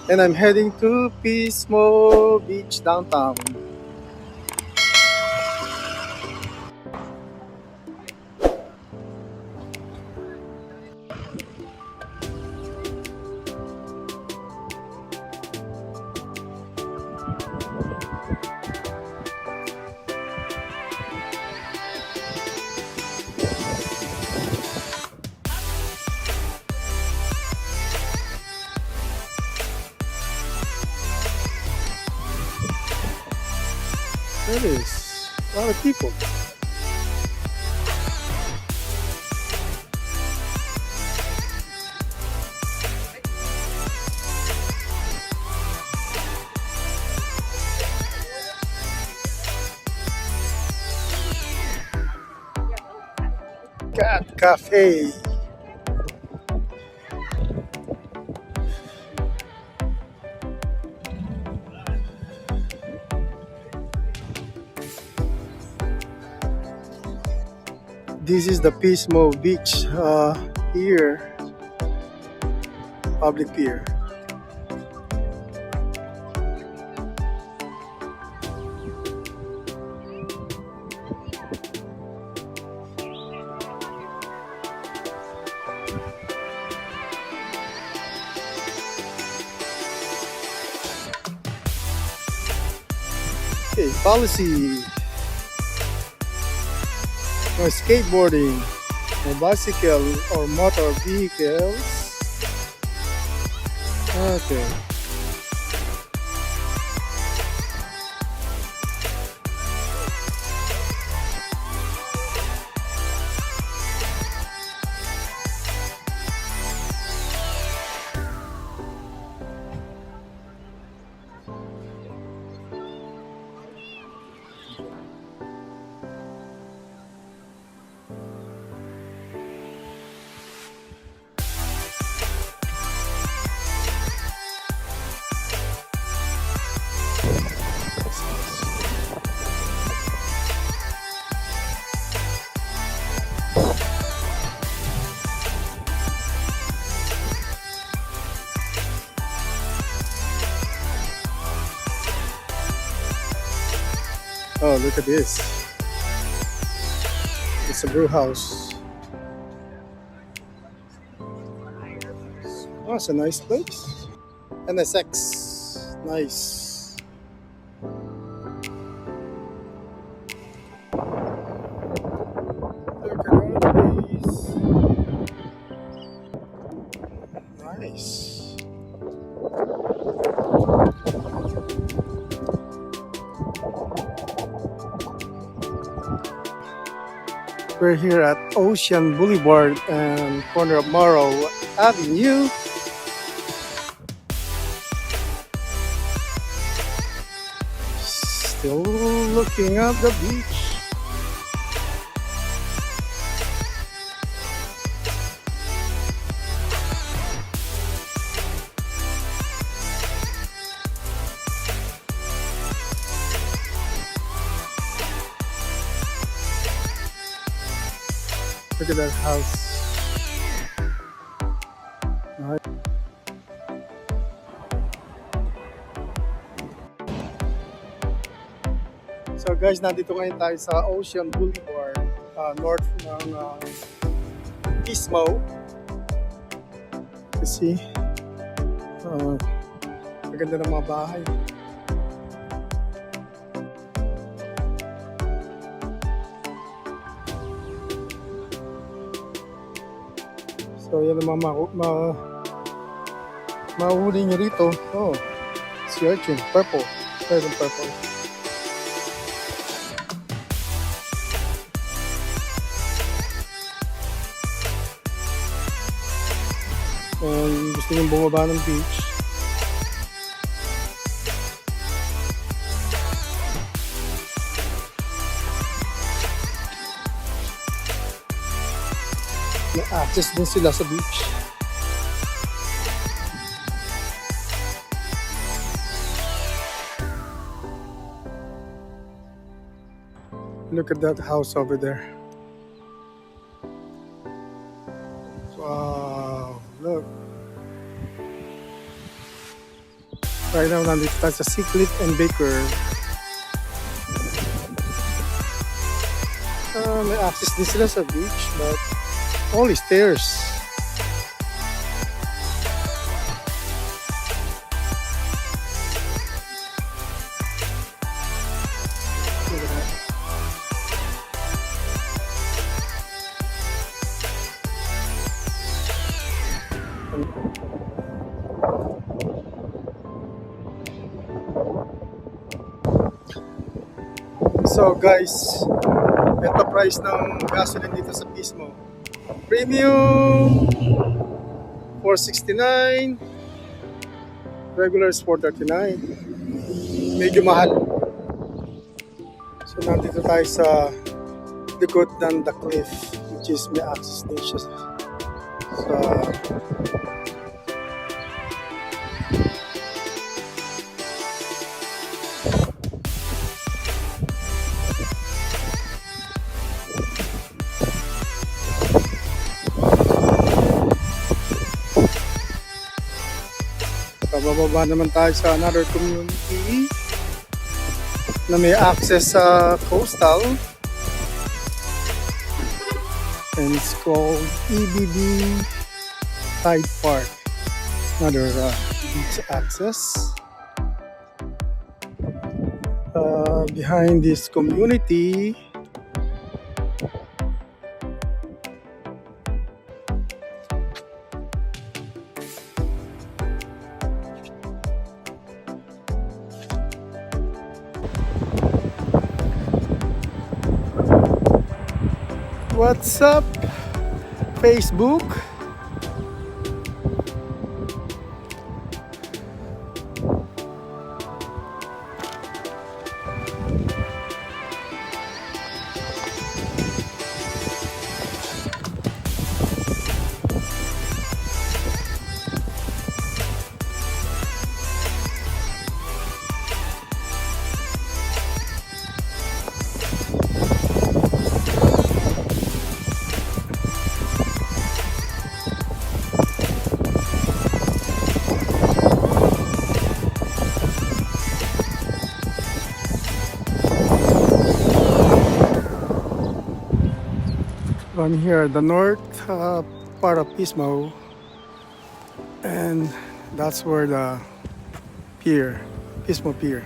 And I'm heading to Pismo Beach downtown. There it is. A lot of people. Cat Cafe. This is the Pismo Beach pier, public pier. Okay, policy. No skateboarding, no bicycle or motor vehicles. Okay. Oh, look at this. It's a brew house. Oh, it's a nice place. NSX. Nice. Look at all these. Nice. We're here at Ocean Boulevard and corner of Morrow Avenue. Still looking at the beach. Look at that house. Nice. So guys, nandito ngayon tayo sa Ocean Boulevard, north ng Pismo. Kasi maganda ng mga bahay. So yan ang mahuli nyo rito. Oh, sea urchin, purple. Red and purple. And gusto nyo bumaba ng beach. Na-access din sila sa beach. Look at that house over there. Wow, look. Right now, nandito tayo sa Secret and Baker. May access din sila sa beach, but only stairs. So guys, ito price ng gasoline dito sa Pismo. Premium 469, regular is 439. Medyo mahal. So nandito tayo sa likod ng the cliff, which is may access din siya sa bababa naman tayo sa another community na may access sa coastal, and it's called EBB Tide Park. Another beach access. Behind this community, what's up, Facebook? I'm here, the north part of Pismo, and that's where the pier, Pismo Pier.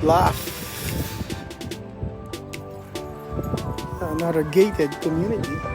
Bluff, another gated community.